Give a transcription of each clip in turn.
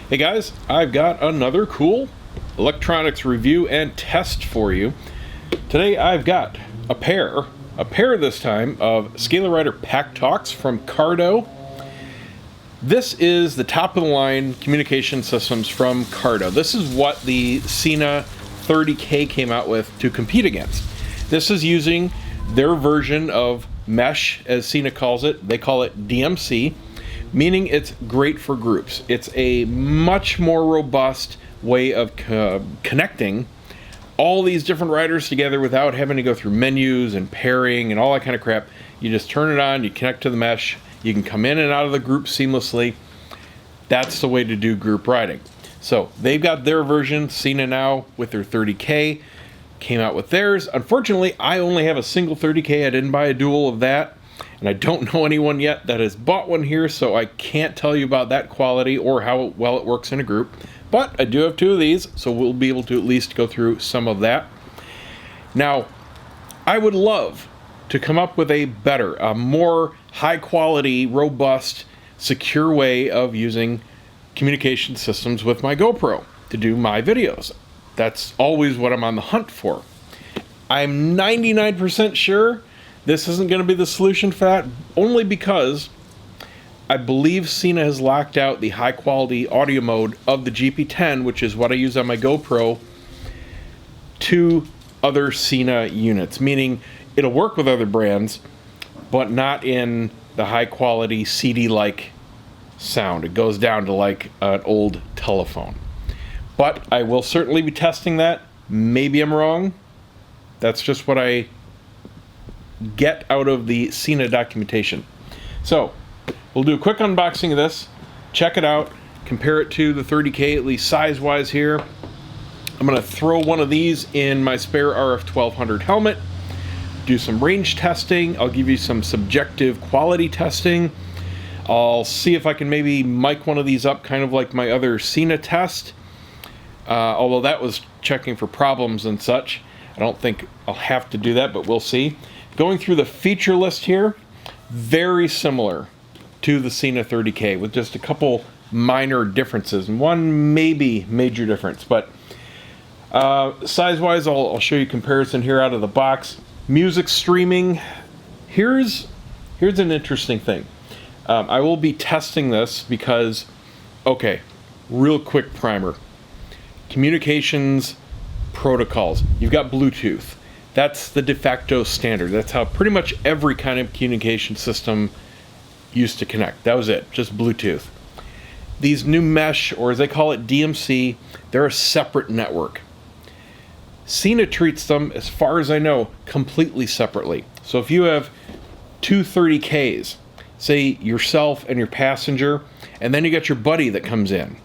Hey guys, I've got another cool electronics review and test for you. Today I've got a pair this time of Scala Rider Packtalks from Cardo. This is the top of the line communication systems from Cardo. This is what the SENA 30K came out with to compete against. This is using their version of mesh, as SENA calls it. They call it DMC, meaning it's great for groups. It's a much more robust way of connecting all these different riders together without having to go through menus and pairing and all that kind of crap. You just turn it on, you connect to the mesh, you can come in and out of the group seamlessly. That's the way to do group riding. So they've got their version. SENA now with their 30K came out with theirs. Unfortunately, I only have a single 30K. I didn't buy a dual of that. And I don't know anyone yet that has bought one here, so I can't tell you about that quality or how well it works in a group. But I do have two of these, so we'll be able to at least go through some of that. Now, I would love to come up with a better, a more high-quality, robust, secure way of using communication systems with my GoPro to do my videos. That's always what I'm on the hunt for. I'm 99% sure this isn't going to be the solution for that, only because I believe SENA has locked out the high quality audio mode of the GP10, which is what I use on my GoPro, to other SENA units, meaning it'll work with other brands, but not in the high quality CD-like sound. It goes down to like an old telephone. But I will certainly be testing that. Maybe I'm wrong. That's just what I get out of the SENA documentation. So we'll do a quick unboxing of this, check it out, compare it to the 30K, at least size-wise here. I'm going to throw one of these in my spare RF 1200 helmet, do some range testing. I'll give you some subjective quality testing. I'll see if I can maybe mic one of these up kind of like my other SENA test, although that was checking for problems and such. I don't think I'll have to do that, but we'll see. Going through the feature list here, very similar to the SENA 30K with just a couple minor differences and one maybe major difference. But size-wise, I'll show you comparison here out of the box. Music streaming, here's an interesting thing. I will be testing this because, okay, real quick primer. Communications protocols. You've got Bluetooth. That's the de facto standard. That's how pretty much every kind of communication system used to connect. That was it, just Bluetooth. These new mesh, or as they call it, DMC, they're a separate network. SENA treats them, as far as I know, completely separately. So if you have two 30Ks, say yourself and your passenger, and then you got your buddy that comes in,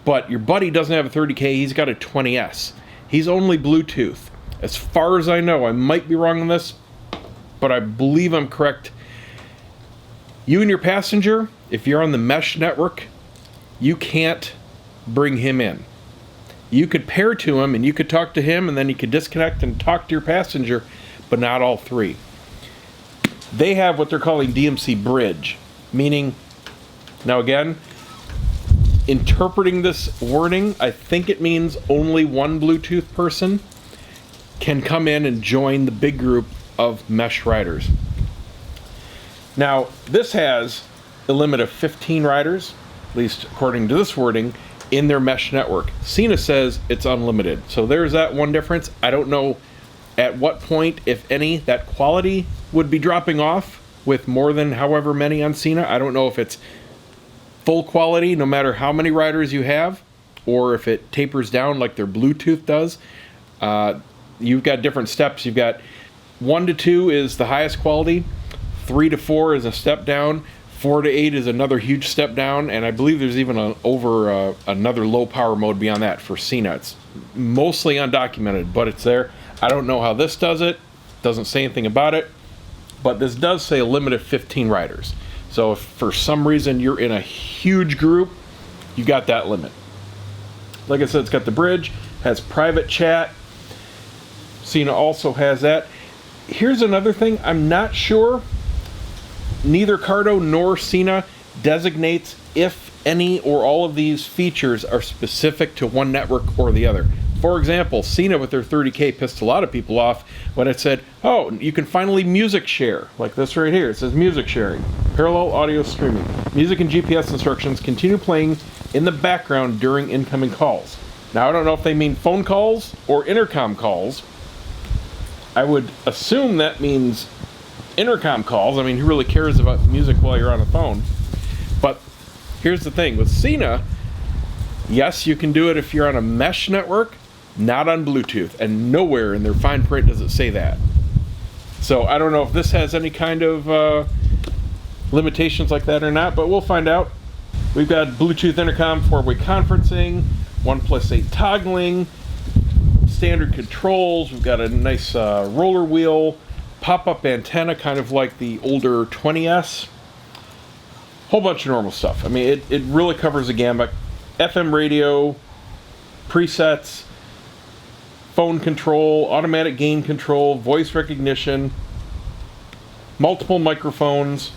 but your buddy doesn't have a 30K, he's got a 20S. He's only Bluetooth. As far as I know, I might be wrong on this, but I believe I'm correct. You and your passenger, if you're on the mesh network, you can't bring him in. You could pair to him and you could talk to him, and then you could disconnect and talk to your passenger, but not all three. They have what they're calling DMC bridge, meaning, now again, interpreting this wording, I think it means only one Bluetooth person can come in and join the big group of mesh riders. Now, this has a limit of 15 riders, at least according to this wording, in their mesh network. SENA says it's unlimited. So there's that one difference. I don't know at what point, if any, that quality would be dropping off with more than however many on SENA. I don't know if it's full quality no matter how many riders you have, or if it tapers down like their Bluetooth does. You've got different steps. You've got 1 to 2 is the highest quality, 3 to 4 is a step down, 4 to 8 is another huge step down, and I believe there's even another low power mode beyond that for SENA. It's mostly undocumented, but it's there. I don't know how this does it. Doesn't say anything about it, but this does say a limit of 15 riders. So if for some reason you're in a huge group, you got that limit. Like I said, it's got the bridge, has private chat. SENA also has that. Here's another thing. I'm not sure. Neither Cardo nor SENA designates if any or all of these features are specific to one network or the other. For example, SENA with their 30K pissed a lot of people off when it said, oh, you can finally music share, like this right here. It says music sharing, parallel audio streaming. Music and GPS instructions continue playing in the background during incoming calls. Now, I don't know if they mean phone calls or intercom calls. I would assume that means intercom calls. I mean, who really cares about music while you're on a phone? But here's the thing, with SENA, yes, you can do it if you're on a mesh network, not on Bluetooth, and nowhere in their fine print does it say that. So I don't know if this has any kind of limitations like that or not, but we'll find out. We've got Bluetooth intercom, 4-way conferencing, 1+8 toggling, standard controls. We've got a nice roller wheel, pop-up antenna, kind of like the older 20S. Whole bunch of normal stuff. I mean, it really covers the gamut. FM radio, presets, phone control, automatic gain control, voice recognition, multiple microphones.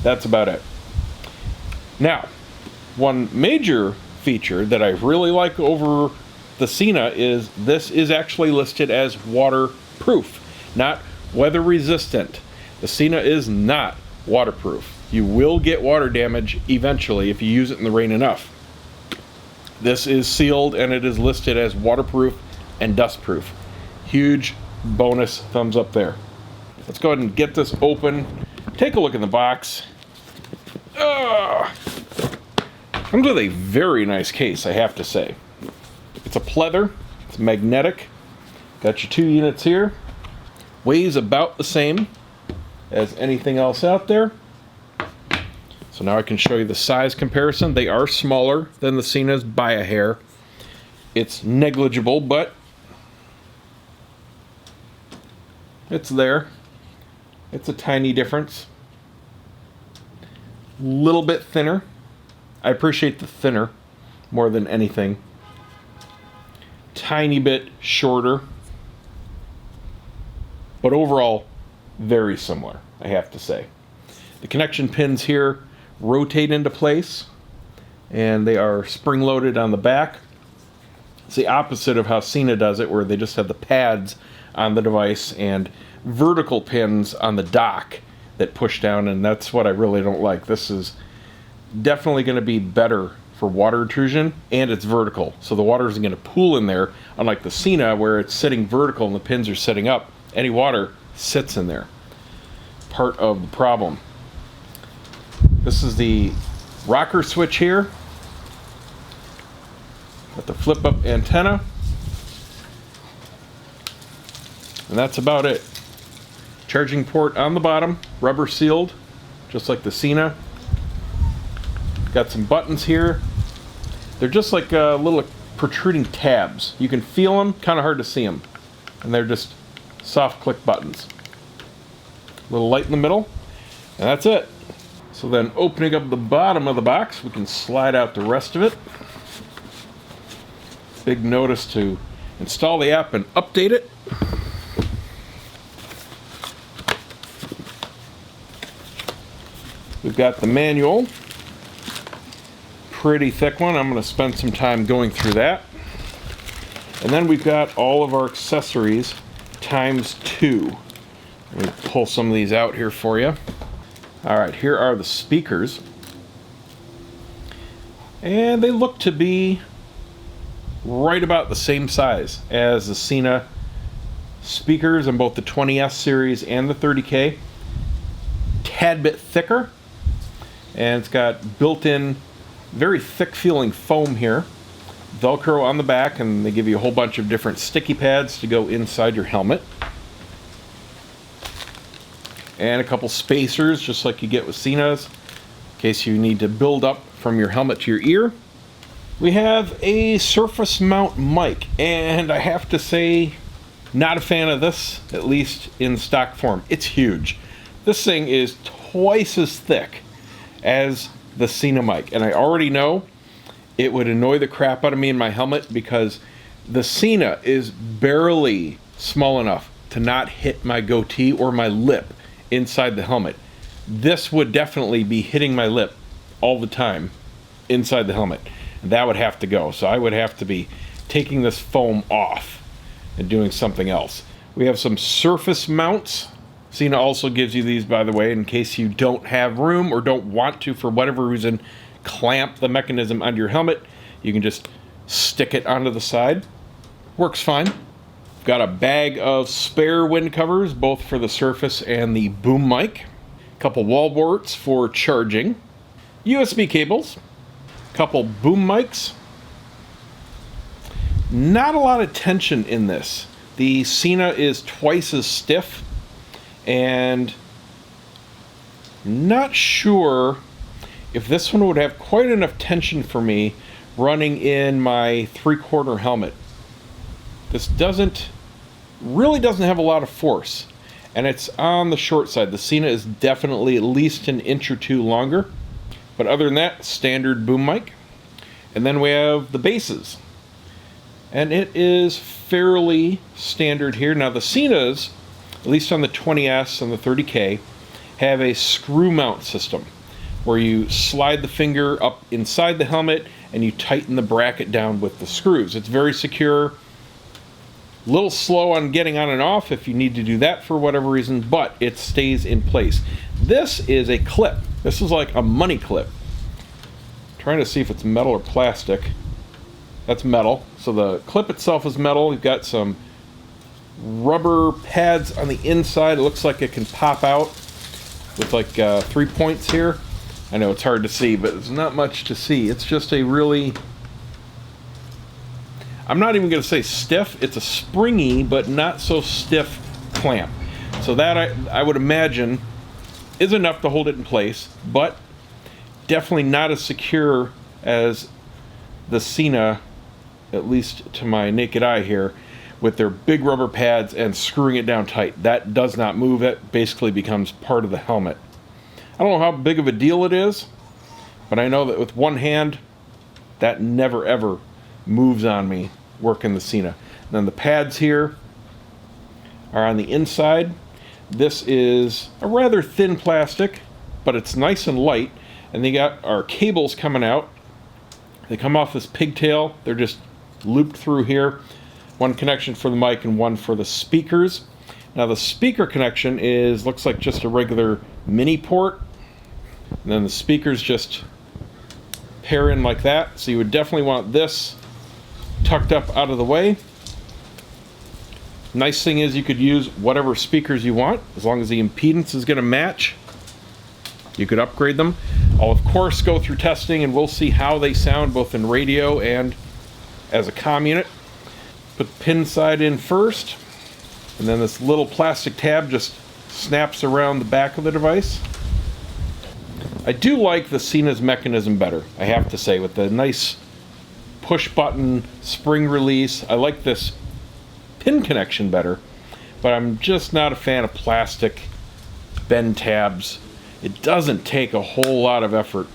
That's about it. Now, one major feature that I really like over the SENA is this is actually listed as waterproof, not weather resistant. The SENA is not waterproof. You will get water damage eventually if you use it in the rain enough. This is sealed and it is listed as waterproof and dustproof. Huge bonus thumbs up there. Let's go ahead and get this open. Take a look in the box. Comes with a very nice case, I have to say. It's a pleather, it's magnetic. Got your 2 units here. Weighs about the same as anything else out there. So now I can show you the size comparison. They are smaller than the SENA's by a hair. It's negligible, but it's there. It's a tiny difference. Little bit thinner. I appreciate the thinner more than anything. Tiny bit shorter. But overall, very similar, I have to say. The connection pins here rotate into place, and they are spring-loaded on the back. It's the opposite of how SENA does it, where they just have the pads on the device and vertical pins on the dock that push down, and that's what I really don't like. This is definitely going to be better for water intrusion, and it's vertical, so the water isn't going to pool in there, unlike the SENA where it's sitting vertical and the pins are sitting up. Any water sits in there. Part of the problem. This is the rocker switch here. Got the flip up antenna. And that's about it. Charging port on the bottom, rubber sealed, just like the SENA. Got some buttons here. They're just like little protruding tabs. You can feel them, kind of hard to see them. And they're just soft click buttons. A little light in the middle, and that's it. So then opening up the bottom of the box, we can slide out the rest of it. Big notice to install the app and update it. We've got the manual. Pretty thick one. I'm going to spend some time going through that. And then we've got all of our accessories times 2. Let me pull some of these out here for you. Alright, here are the speakers. And they look to be right about the same size as the SENA speakers on both the 20S series and the 30K. Tad bit thicker. And it's got built-in, very thick feeling foam here. Velcro on the back, and they give you a whole bunch of different sticky pads to go inside your helmet. And a couple spacers, just like you get with SENA's, in case you need to build up from your helmet to your ear. We have a surface mount mic, and I have to say, not a fan of this, at least in stock form. It's huge. This thing is twice as thick as the SENA mic, and I already know it would annoy the crap out of me in my helmet because the SENA is barely small enough to not hit my goatee or my lip inside the helmet. This would definitely be hitting my lip all the time inside the helmet. That would have to go. So I would have to be taking this foam off and doing something else. We have some surface mounts. SENA also gives you these, by the way, in case you don't have room or don't want to, for whatever reason, clamp the mechanism onto your helmet. You can just stick it onto the side. Works fine. Got a bag of spare wind covers, both for the surface and the boom mic. A couple wall warts for charging. USB cables. A couple boom mics. Not a lot of tension in this. The SENA is twice as stiff, and not sure if this one would have quite enough tension for me running in my 3/4 helmet. This really doesn't have a lot of force, and it's on the short side. The SENA is definitely at least an inch or two longer, but other than that, standard boom mic. And then we have the bases, and it is fairly standard here. Now the SENAs, at least on the 20S and the 30K, have a screw mount system where you slide the finger up inside the helmet and you tighten the bracket down with the screws. It's very secure. A little slow on getting on and off if you need to do that for whatever reason, but it stays in place. This is a clip. This is like a money clip. Trying to see if it's metal or plastic. That's metal. So the clip itself is metal. You've got some rubber pads on the inside. It looks like it can pop out with like 3 points here. I know it's hard to see, but there's not much to see. It's just a really, I'm not even going to say stiff. It's a springy but not so stiff clamp. So that I would imagine is enough to hold it in place, but definitely not as secure as the SENA, at least to my naked eye here, with their big rubber pads and screwing it down tight. That does not move. It basically becomes part of the helmet. I don't know how big of a deal it is, but I know that with one hand, that never ever moves on me working the SENA. And then the pads here are on the inside. This is a rather thin plastic, but it's nice and light. And they got our cables coming out. They come off this pigtail. They're just looped through here. One connection for the mic and one for the speakers. Now the speaker connection looks like just a regular mini port. And then the speakers just pair in like that. So you would definitely want this tucked up out of the way. Nice thing is you could use whatever speakers you want, as long as the impedance is going to match. You could upgrade them. I'll of course go through testing and we'll see how they sound both in radio and as a comm unit. Put the pin side in first, and then this little plastic tab just snaps around the back of the device. I do like the SENA's mechanism better, I have to say, with the nice push button spring release. I like this pin connection better, but I'm just not a fan of plastic bend tabs. It doesn't take a whole lot of effort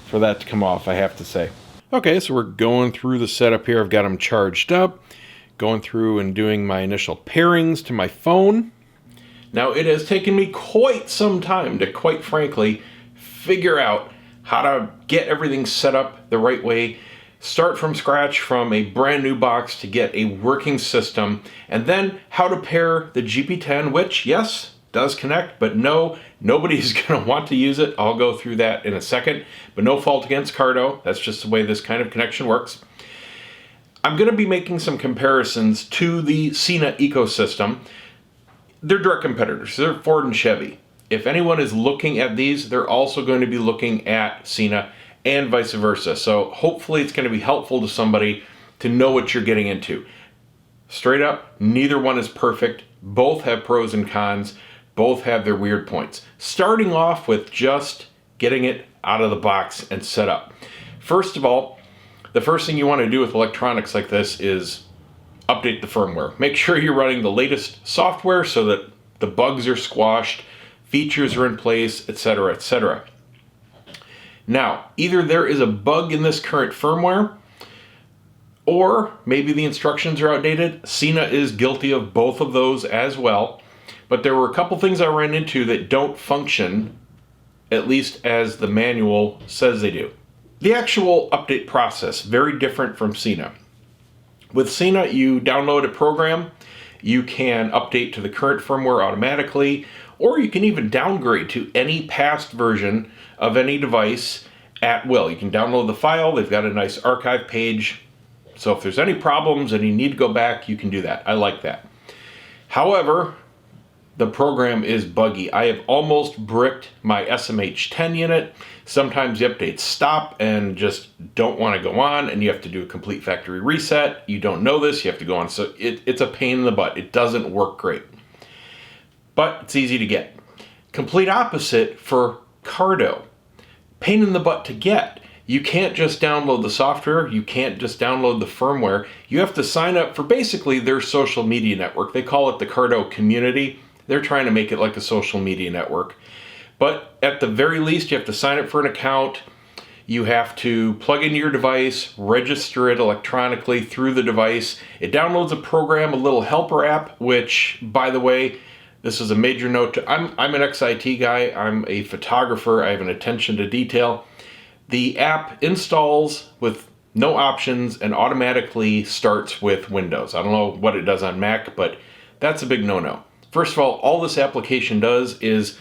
for that to come off, I have to say. Okay, so we're going through the setup here. I've got them charged up, going through and doing my initial pairings to my phone. Now, it has taken me quite some time to, quite frankly, figure out how to get everything set up the right way, start from scratch from a brand new box to get a working system, and then how to pair the GP10, which, yes, does connect, but no, nobody's going to want to use it. I'll go through that in a second, but no fault against Cardo. That's just the way this kind of connection works. I'm going to be making some comparisons to the SENA ecosystem. They're direct competitors. They're Ford and Chevy. If anyone is looking at these, they're also going to be looking at SENA and vice versa. So hopefully it's going to be helpful to somebody to know what you're getting into. Straight up, neither one is perfect. Both have pros and cons. Both have their weird points. Starting off with just getting it out of the box and set up. First of all, the first thing you want to do with electronics like this is update the firmware. Make sure you're running the latest software so that the bugs are squashed, features are in place, etc., etc. Now, either there is a bug in this current firmware, or maybe the instructions are outdated. SENA is guilty of both of those as well. But there were a couple things I ran into that don't function at least as the manual says they do. The actual update process, very different from SENA. With SENA, you download a program, you can update to the current firmware automatically, or you can even downgrade to any past version of any device at will. You can download the file, they've got a nice archive page, so if there's any problems and you need to go back, you can do that. I like that. However, the program is buggy. I have almost bricked my SMH10 unit. Sometimes the updates stop and just don't want to go on, and you have to do a complete factory reset. You don't know this, you have to go on. So it's a pain in the butt. It doesn't work great. But it's easy to get. Complete opposite for Cardo. Pain in the butt to get. You can't just download the software, you can't just download the firmware. You have to sign up for basically their social media network. They call it the Cardo community. They're trying to make it like a social media network. But at the very least, you have to sign up for an account. You have to plug in your device, register it electronically through the device. It downloads a program, a little helper app, which, by the way, this is a major note. I'm an ex-IT guy. I'm a photographer. I have an attention to detail. The app installs with no options and automatically starts with Windows. I don't know what it does on Mac, but that's a big no-no. First of all this application does is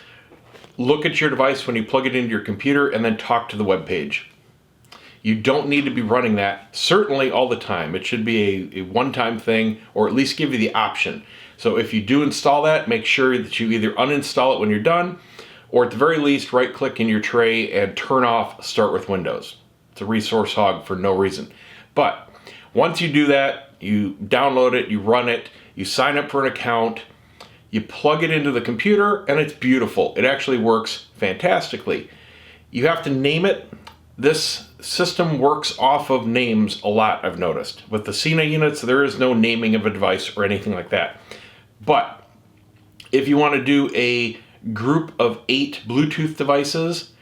look at your device when you plug it into your computer and then talk to the web page. You don't need to be running that, certainly all the time. It should be a one-time thing, or at least give you the option. So if you do install that, make sure that you either uninstall it when you're done, or at the very least, right-click in your tray and turn off Start with Windows. It's a resource hog for no reason. But once you do that, you download it, you run it, you sign up for an account, you plug it into the computer, and it's beautiful. It actually works fantastically. You have to name it. This system works off of names a lot, I've noticed. With the SENA units, there is no naming of a device or anything like that. But if you want to do a group of 8 Bluetooth devices,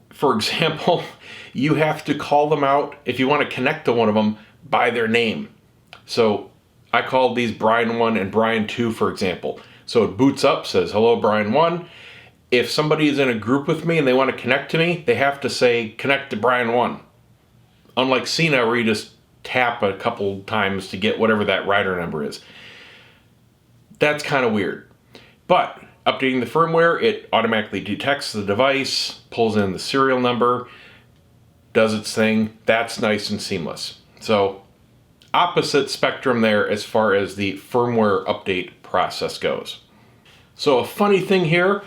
for example, you have to call them out if you want to connect to one of them by their name. So I called these Brian 1 and Brian 2, for example. So it boots up, says, hello, Brian 1. If somebody is in a group with me and they want to connect to me, they have to say, connect to Brian 1. Unlike SENA, where you just tap a couple times to get whatever that rider number is. That's kind of weird. But updating the firmware, it automatically detects the device, pulls in the serial number, does its thing. That's nice and seamless. So opposite spectrum there as far as the firmware update process goes. So a funny thing here,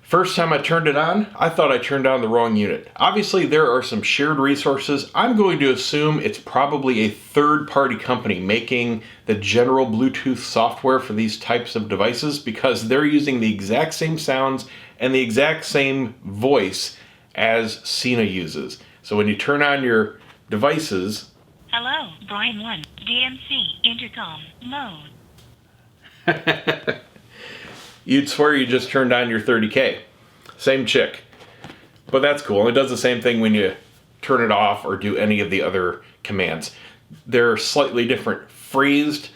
first time I turned it on, I thought I turned on the wrong unit. Obviously there are some shared resources. I'm going to assume it's probably a third-party company making the general Bluetooth software for these types of devices, because they're using the exact same sounds and the exact same voice as SENA uses. So when you turn on your devices, hello, Brian 1, DMC, intercom, mode. You'd swear you just turned on your 30K. Same chick. But that's cool. It does the same thing when you turn it off or do any of the other commands. They're slightly different. Phrased,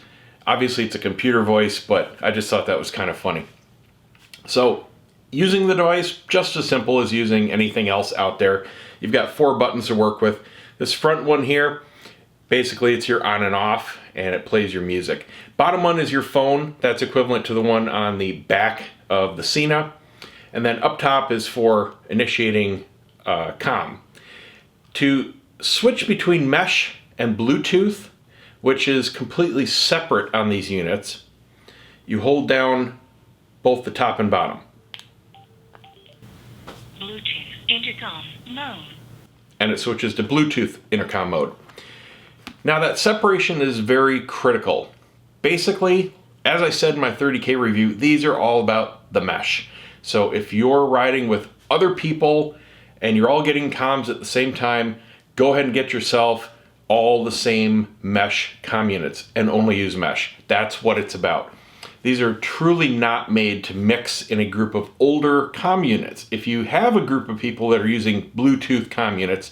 obviously it's a computer voice, but I just thought that was kind of funny. So using the device, just as simple as using anything else out there. You've got 4 buttons to work with. This front one here, basically it's your on and off, and it plays your music. Bottom one is your phone. That's equivalent to the one on the back of the SENA. And then up top is for initiating comm. To switch between mesh and Bluetooth, which is completely separate on these units, you hold down both the top and bottom. Bluetooth, intercom, mode. And it switches to Bluetooth intercom mode. Now that separation is very critical. Basically, as I said in my 30K review, these are all about the mesh. So if you're riding with other people and you're all getting comms at the same time, go ahead and get yourself all the same mesh comm units and only use mesh. That's what it's about. These are truly not made to mix in a group of older comm units. If you have a group of people that are using Bluetooth comm units,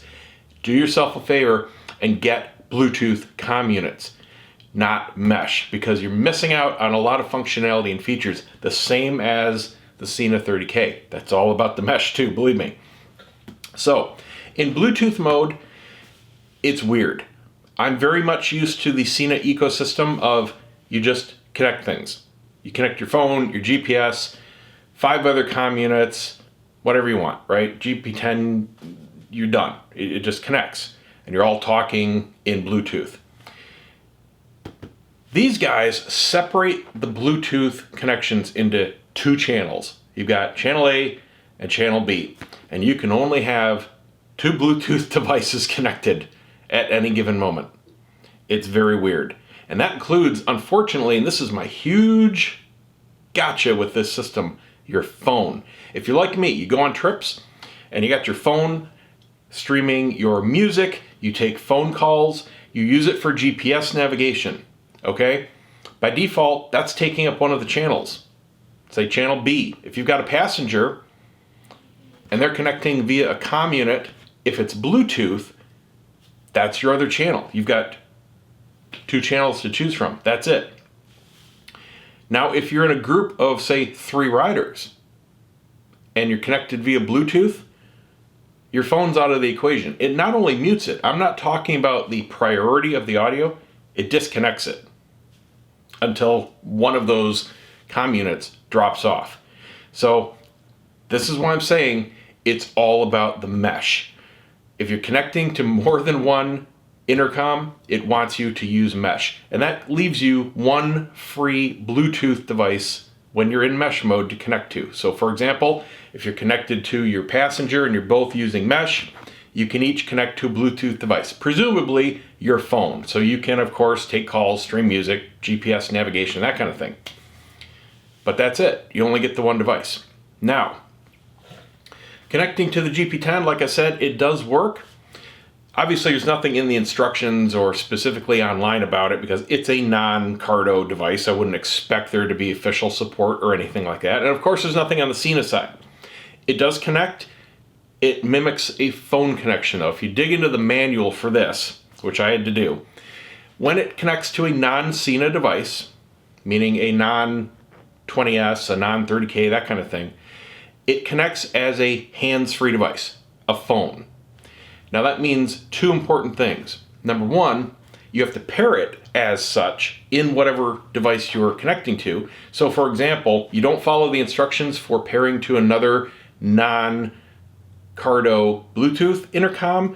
do yourself a favor and get Bluetooth comm units, not mesh, because you're missing out on a lot of functionality and features, the same as the SENA 30K. That's all about the mesh too, believe me. So in Bluetooth mode, it's weird. I'm very much used to the SENA ecosystem of you just connect things. You connect your phone, your GPS, 5 other comm units, whatever you want, right? GP10, you're done. It just connects. And you're all talking in Bluetooth. These guys separate the Bluetooth connections into 2 channels. You've got channel A and channel B. And you can only have 2 Bluetooth devices connected at any given moment. It's very weird. And that includes, unfortunately, and this is my huge gotcha with this system, your phone. If you're like me, you go on trips and you got your phone streaming your music, you take phone calls, you use it for GPS navigation, okay? By default, that's taking up one of the channels. Say channel B. If you've got a passenger and they're connecting via a comm unit, if it's Bluetooth, that's your other channel. You've got 2 channels to choose from. That's it. Now, if you're in a group of, say, 3 riders and you're connected via Bluetooth, your phone's out of the equation. It not only mutes it, I'm not talking about the priority of the audio, it disconnects it until one of those comm units drops off. So this is why I'm saying it's all about the mesh. If you're connecting to more than one intercom, it wants you to use mesh. And that leaves you one free Bluetooth device when you're in mesh mode to connect to. So for example, if you're connected to your passenger and you're both using mesh, you can each connect to a Bluetooth device, presumably your phone. So you can, of course, take calls, stream music, GPS navigation, that kind of thing. But that's it. You only get the one device. Now, connecting to the GP10, like I said, it does work. Obviously, there's nothing in the instructions or specifically online about it because it's a non-Cardo device. I wouldn't expect there to be official support or anything like that. And of course, there's nothing on the SENA side. It does connect. It mimics a phone connection, though. If you dig into the manual for this, which I had to do, when it connects to a non-SENA device, meaning a non-20S, a non-30K, that kind of thing, it connects as a hands-free device, a phone. Now that means 2 important things. Number 1, you have to pair it as such in whatever device you're connecting to. So for example, you don't follow the instructions for pairing to another non-Cardo Bluetooth intercom.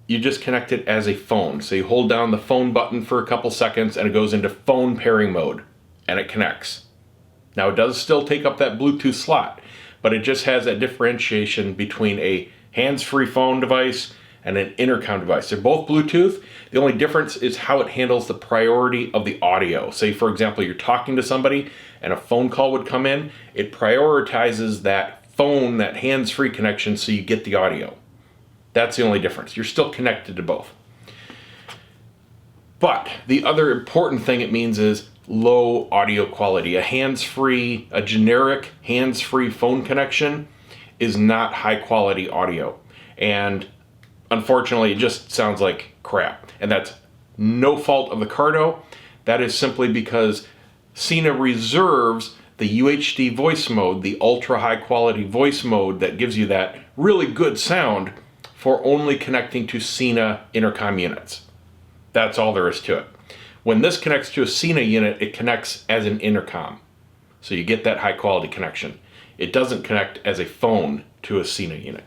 You just connect it as a phone. So you hold down the phone button for a couple seconds and it goes into phone pairing mode and it connects. Now it does still take up that Bluetooth slot, but it just has that differentiation between a hands-free phone device and an intercom device. They're both Bluetooth. The only difference is how it handles the priority of the audio. Say, for example, you're talking to somebody and a phone call would come in. It prioritizes that phone, that hands-free connection, so you get the audio. That's the only difference. You're still connected to both. But the other important thing it means is low audio quality. A hands-free, a generic hands-free phone connection is not high-quality audio. And unfortunately, it just sounds like crap. And that's no fault of the Cardo. That is simply because SENA reserves the UHD voice mode, the ultra high quality voice mode that gives you that really good sound, for only connecting to SENA intercom units. That's all there is to it. When this connects to a SENA unit, it connects as an intercom. So you get that high quality connection. It doesn't connect as a phone to a SENA unit.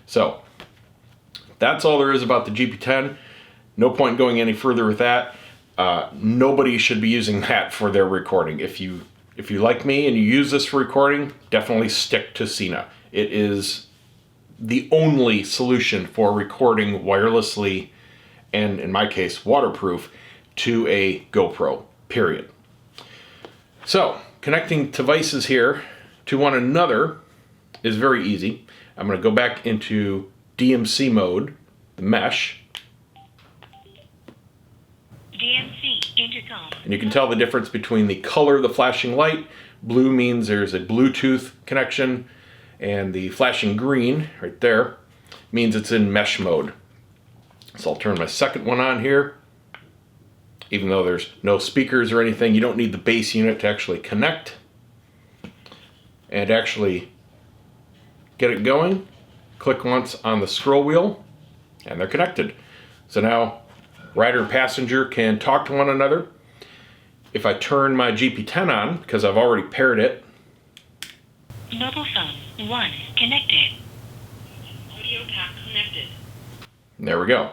So that's all there is about the GP10. No point going any further with that. Nobody should be using that for their recording. If you like me and you use this for recording, definitely stick to SENA. It is the only solution for recording wirelessly, and in my case, waterproof, to a GoPro, period. So, connecting devices here to one another is very easy. I'm going to go back into DMC mode, the mesh. DMC intercom. And you can tell the difference between the color of the flashing light. Blue means there's a Bluetooth connection, and the flashing green right there means it's in mesh mode. So I'll turn my second one on here. Even though there's no speakers or anything, you don't need the base unit to actually connect. and actually get it going, click once on the scroll wheel, and they're connected. So now rider and passenger can talk to one another. If I turn my GP10 on, because I've already paired it. Mobile phone 1 connected. Audio pack connected. There we go.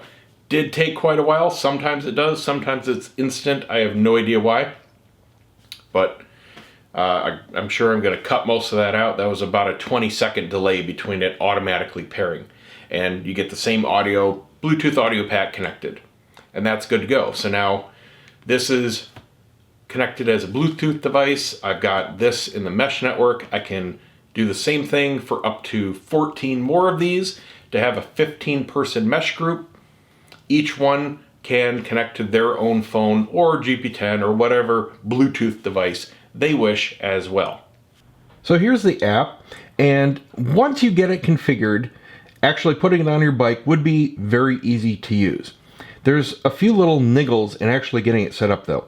Did take quite a while. Sometimes it does. Sometimes it's instant. I have no idea why. But I'm sure I'm going to cut most of that out. That was about a 20-second delay between it automatically pairing. And you get the same audio, Bluetooth audio pack connected. And that's good to go. So now this is connected as a Bluetooth device. I've got this in the mesh network. I can do the same thing for up to 14 more of these to have a 15-person mesh group. Each one can connect to their own phone or GP10 or whatever Bluetooth device they wish as well. So here's the app, and once you get it configured, actually putting it on your bike would be very easy to use. There's a few little niggles in actually getting it set up though.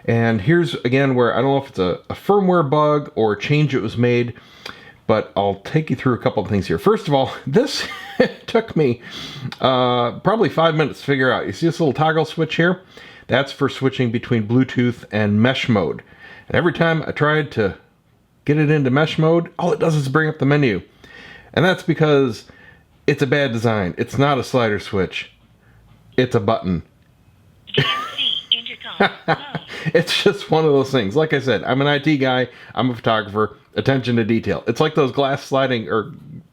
And here's again where I don't know if it's a firmware bug or a change that was made, but I'll take you through a couple of things here. First of all, this took me probably 5 minutes to figure out. You see this little toggle switch here? That's for switching between Bluetooth and mesh mode. And every time I tried to get it into mesh mode, all it does is bring up the menu. And that's because it's a bad design. It's not a slider switch. It's a button. DMC intercom. Mode. It's just one of those things. Like I said, I'm an IT guy. I'm a photographer. Attention to detail. It's like those glass sliding or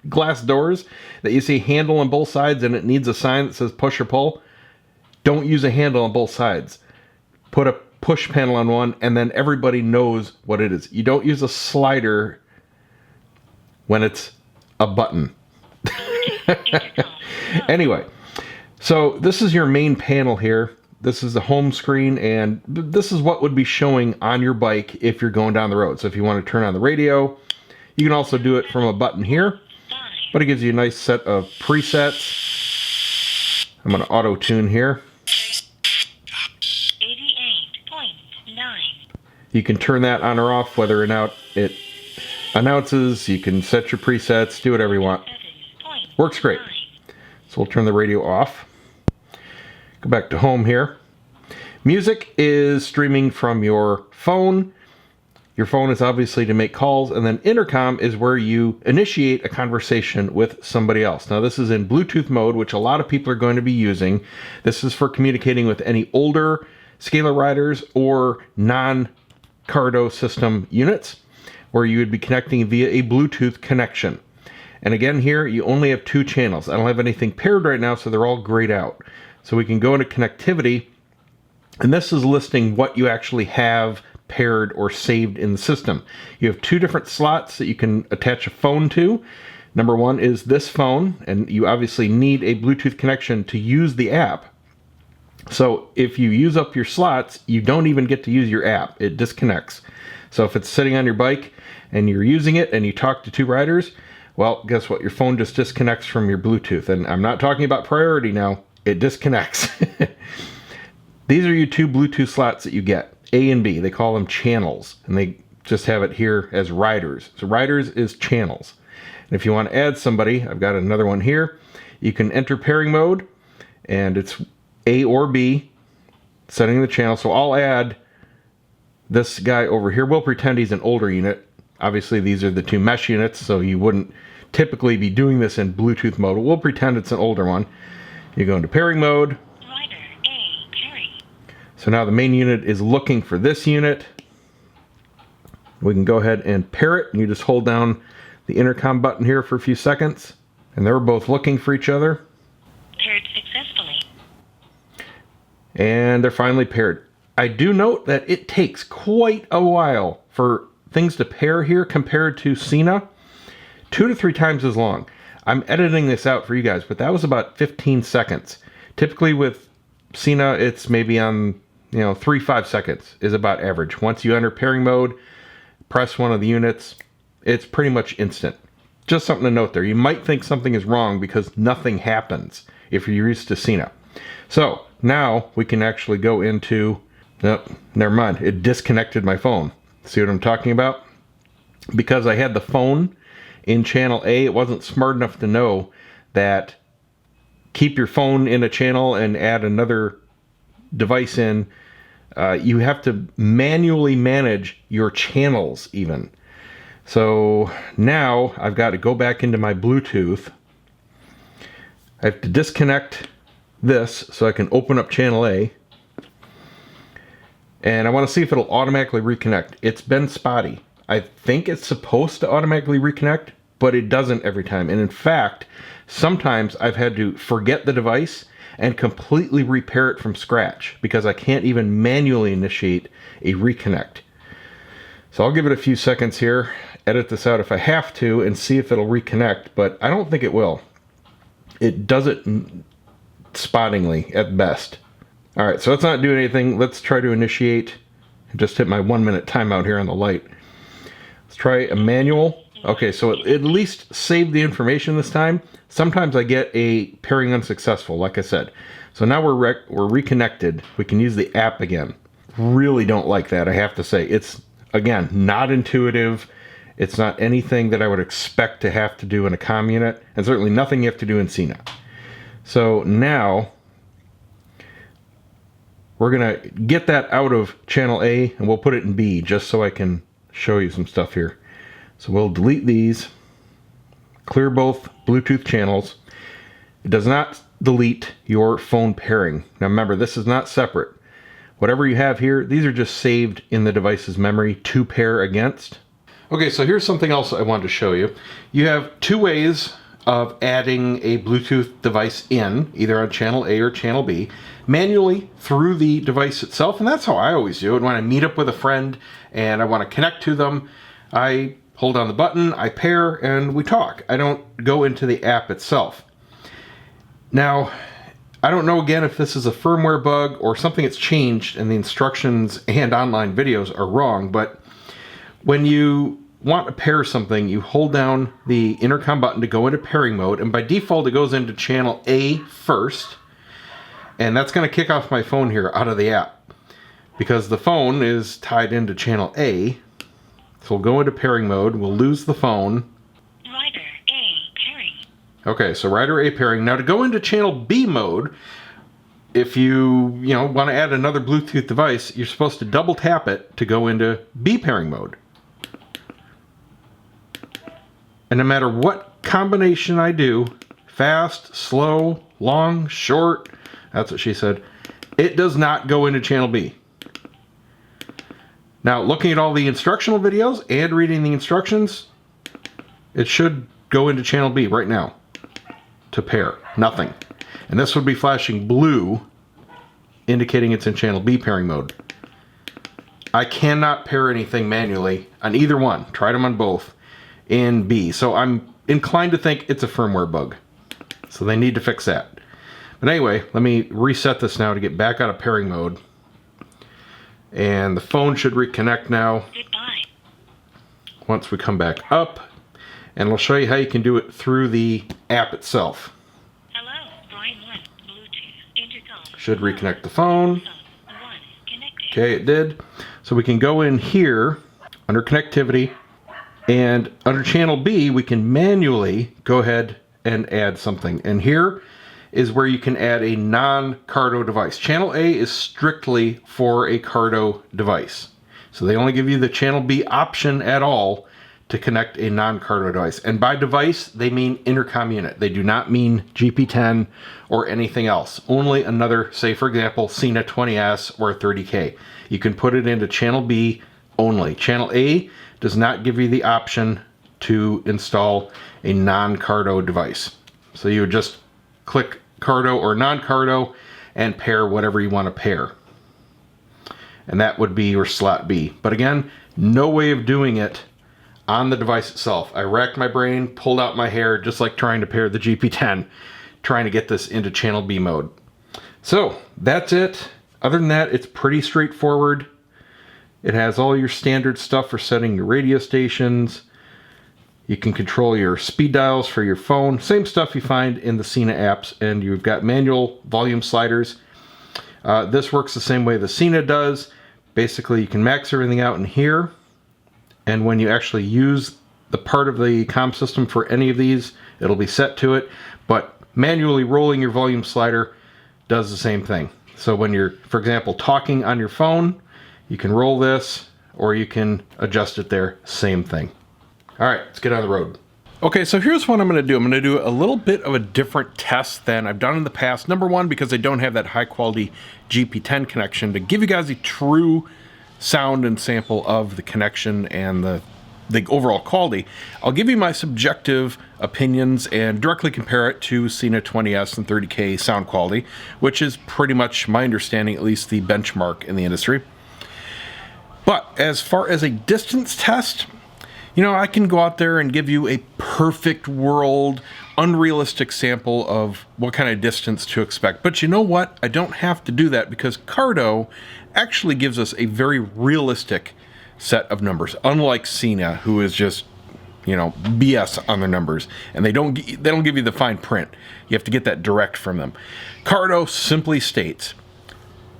glass doors that you see handle on both sides and it needs a sign that says push or pull. Don't use a handle on both sides. Put a push panel on one and then everybody knows what it is. You don't use a slider when it's a button. Anyway, so this is your main panel here. This is the home screen, and this is what would be showing on your bike if you're going down the road. So if you want to turn on the radio, you can also do it from a button here, but it gives you a nice set of presets. I'm going to auto tune here. 88.9. You can turn that on or off, whether or not it announces. You can set your presets, do whatever you want. Works great. So we'll turn the radio off. Go back to home here. Music is streaming from your phone. Your phone is obviously to make calls, and then intercom is where you initiate a conversation with somebody else. Now this is in Bluetooth mode, which a lot of people are going to be using. This is for communicating with any older Scala riders or non-Cardo system units, where you would be connecting via a Bluetooth connection. And again here, you only have 2 channels. I don't have anything paired right now, so they're all grayed out. So we can go into connectivity, and this is listing what you actually have paired or saved in the system. You have 2 different slots that you can attach a phone to. Number 1 is this phone, and you obviously need a Bluetooth connection to use the app. So if you use up your slots, you don't even get to use your app. It disconnects. So if it's sitting on your bike and you're using it and you talk to 2 riders, well, guess what? Your phone just disconnects from your Bluetooth. And I'm not talking about priority now. It disconnects. These are your 2 Bluetooth slots that you get, A and B. They call them channels, and they just have it here as riders. So riders is channels. And if you want to add somebody, I've got another one here. You can enter pairing mode, and it's A or B, setting the channel. So I'll add this guy over here. We'll pretend he's an older unit. Obviously, these are the 2 mesh units, so you wouldn't typically be doing this in Bluetooth mode. We'll pretend it's an older one. You go into pairing mode. Rider A pairing. So now the main unit is looking for this unit. We can go ahead and pair it. You just hold down the intercom button here for a few seconds, and they're both looking for each other. Paired successfully. And they're finally paired. I do note that it takes quite a while for things to pair here compared to SENA. 2 to 3 times as long. I'm editing this out for you guys, but that was about 15 seconds. Typically with SENA, it's maybe on, 3-5 seconds is about average. Once you enter pairing mode, press one of the units, it's pretty much instant. Just something to note there. You might think something is wrong because nothing happens if you're used to SENA. So now we can actually go into, nope, never mind. It disconnected my phone. See what I'm talking about? because I had the phone in channel A, it wasn't smart enough to know that keep your phone in a channel and add another device in. You have to manually manage your channels even. So now I've got to go back into my Bluetooth. I have to disconnect this so I can open up channel A. And I want to see if it'll automatically reconnect. It's been spotty. I think it's supposed to automatically reconnect, but it doesn't every time. And in fact, sometimes I've had to forget the device and completely repair it from scratch because I can't even manually initiate a reconnect. So I'll give it a few seconds here, edit this out if I have to, and see if it'll reconnect, but I don't think it will. It does it spottingly at best. All right, so let's not do anything. Let's try to initiate. Just hit my 1 minute timeout here on the light. Let's try a manual. Okay, so it at least saved the information this time. Sometimes I get a pairing unsuccessful, like I said. So now we're reconnected. We can use the app again. Really don't like that, I have to say. It's, again, not intuitive. It's not anything that I would expect to have to do in a comm unit, and certainly nothing you have to do in SENA. So now we're going to get that out of channel A and we'll put it in B just so I can show you some stuff here. So we'll delete these, clear both Bluetooth channels. It does not delete your phone pairing. Now remember, this is not separate. Whatever you have here, these are just saved in the device's memory to pair against. Okay, so here's something else I wanted to show you. You have two ways of adding a Bluetooth device in, either on channel A or channel B, manually through the device itself, and that's how I always do it. When I meet up with a friend and I want to connect to them, I hold down the button, I pair, and we talk. I don't go into the app itself. Now, I don't know again if this is a firmware bug or something that's changed and the instructions and online videos are wrong, but when you want to pair something, you hold down the intercom button to go into pairing mode, and by default it goes into channel A first, and that's going to kick off my phone here out of the app because the phone is tied into channel A. So we'll go into pairing mode, we'll lose the phone. Rider A pairing. Okay, so Rider A pairing. Now to go into channel B mode, if you want to add another Bluetooth device, you're supposed to double tap it to go into B pairing mode. And no matter what combination I do, fast, slow, long, short, that's what she said, it does not go into channel B. Now, looking at all the instructional videos and reading the instructions, it should go into channel B right now to pair. Nothing. And this would be flashing blue, indicating it's in channel B pairing mode. I cannot pair anything manually on either one. Tried them on both in B. So I'm inclined to think it's a firmware bug. So they need to fix that. But anyway, let me reset this now to get back out of pairing mode. And the phone should reconnect now. Goodbye. Once we come back up. And I'll show you how you can do it through the app itself. Hello, line 1, Bluetooth, intercom. Should reconnect the phone. Phone 1, connected. Okay, it did. So we can go in here under connectivity, and under channel B we can manually go ahead and add something. And here is where you can add a non-Cardo device. Channel A is strictly for a Cardo device. So they only give you the channel B option at all to connect a non-Cardo device. And by device, they mean intercom unit. They do not mean GP10 or anything else. Only another, say for example, SENA 20S or 30K. You can put it into channel B only. Channel A does not give you the option to install a non-Cardo device. So you would just click Cardo or non-Cardo and pair whatever you want to pair. And that would be your slot B. But again, no way of doing it on the device itself. I racked my brain, pulled out my hair, just like trying to pair the GP10, trying to get this into channel B mode. So that's it. Other than that, it's pretty straightforward. It has all your standard stuff for setting your radio stations. You can control your speed dials for your phone. Same stuff you find in the SENA apps, and you've got manual volume sliders. This works the same way the SENA does. Basically, you can max everything out in here, and when you actually use the part of the comm system for any of these, it'll be set to it, but manually rolling your volume slider does the same thing. So when you're, for example, talking on your phone, you can roll this, or you can adjust it there, same thing. All right, let's get on the road. Okay, so here's what I'm going to do. I'm going to do a little bit of a different test than I've done in the past. Number one, because I don't have that high quality GP10 connection to give you guys a true sound and sample of the connection and the overall quality. I'll give you my subjective opinions and directly compare it to SENA 20S and 30K sound quality, which is pretty much my understanding, at least the benchmark in the industry. But as far as a distance test, you know, I can go out there and give you a perfect world, unrealistic sample of what kind of distance to expect. But you know what? I don't have to do that because Cardo actually gives us a very realistic set of numbers, unlike SENA, who is just, you know, BS on their numbers, and they don't give you the fine print. You have to get that direct from them. Cardo simply states,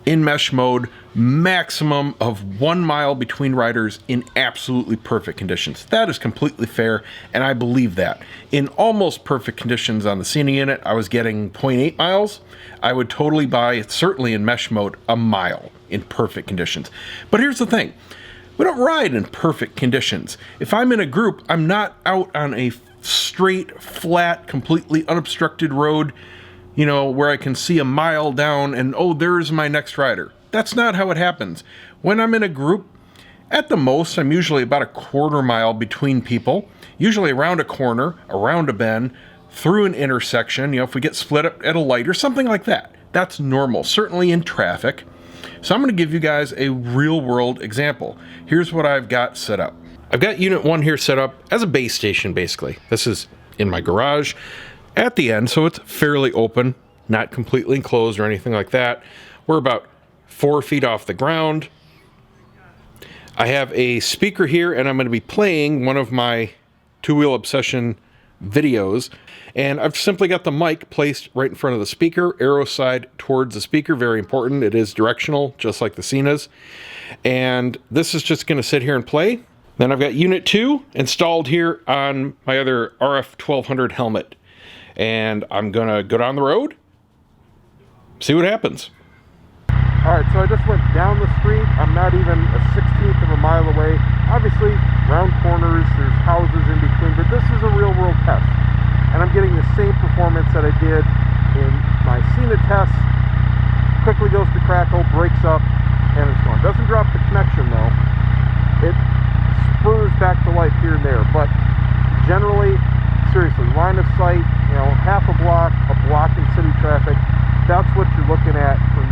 in mesh mode, maximum of 1 mile between riders in absolutely perfect conditions. That is completely fair, and I believe that. In almost perfect conditions on the SENA unit, I was getting 0.8 miles. I would totally buy, certainly in mesh mode, a mile in perfect conditions. But here's the thing. We don't ride in perfect conditions. If I'm in a group, I'm not out on a straight, flat, completely unobstructed road, you know, where I can see a mile down and, oh, there's my next rider. That's not how it happens. When I'm in a group, at the most, I'm usually about a quarter mile between people, usually around a corner, around a bend, through an intersection, you know, if we get split up at a light or something like that. That's normal, certainly in traffic. So I'm going to give you guys a real world example. Here's what I've got set up. I've got unit 1 here set up as a base station, basically. This is in my garage at the end, so it's fairly open, not completely enclosed or anything like that. We're about 4 feet off the ground. I have a speaker here, and I'm going to be playing one of my TwoWheelObsession videos, and I've simply got the mic placed right in front of the speaker, arrow side towards the speaker. Very important. It is directional, just like the SENA's. And this is just going to sit here and play. Then I've got unit 2 installed here on my other RF 1200 helmet. And I'm going to go down the road, see what happens. Alright, so I just went down the street. I'm not even a 16th of a mile away. Obviously, round corners, there's houses in between, but this is a real world test. And I'm getting the same performance that I did in my SENA test. Quickly goes to crackle, breaks up, and it's gone. Doesn't drop the connection though. It spurs back to life here and there, but generally, seriously, line of sight, you know, half a block in city traffic, that's what you're looking at for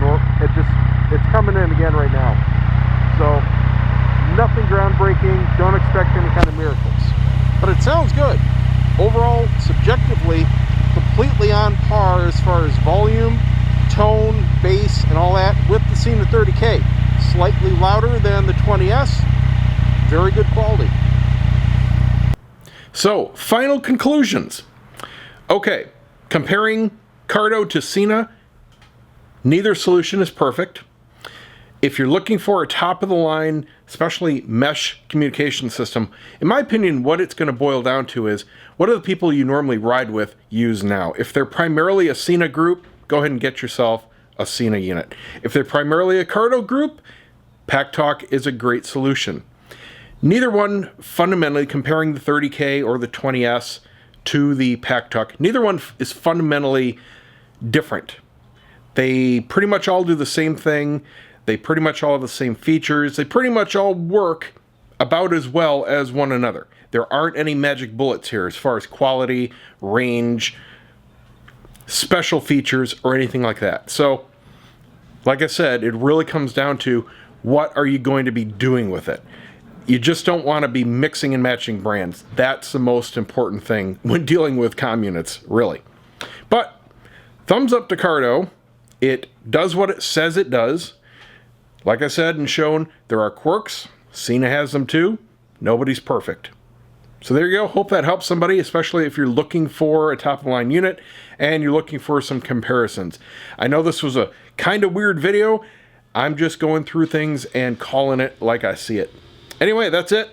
it's coming in again right now. So nothing groundbreaking, don't expect any kind of miracles, but it sounds good. Overall, subjectively, completely on par as far as volume, tone, bass, and all that with the SENA 30K. Slightly louder than the 20S, very good quality. So, final conclusions. Okay, comparing Cardo to SENA, neither solution is perfect. If you're looking for a top-of-the-line, especially mesh communication system, in my opinion, what it's going to boil down to is, what do the people you normally ride with use now? If they're primarily a SENA group, go ahead and get yourself a SENA unit. If they're primarily a Cardo group, Packtalk is a great solution. Neither one, fundamentally, comparing the 30K or the 20S to the Packtalk, neither one is fundamentally different. They pretty much all do the same thing. They pretty much all have the same features. They pretty much all work about as well as one another. There aren't any magic bullets here as far as quality, range, special features, or anything like that. So, like I said, it really comes down to what are you going to be doing with it. You just don't want to be mixing and matching brands. That's the most important thing when dealing with comm units, really. But, thumbs up to Cardo. It does what it says it does. Like I said and shown, there are quirks. SENA has them too. Nobody's perfect. So there you go. Hope that helps somebody, especially if you're looking for a top-of-the-line unit and you're looking for some comparisons. I know this was a kind of weird video. I'm just going through things and calling it like I see it. Anyway, that's it.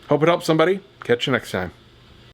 Hope it helps somebody. Catch you next time.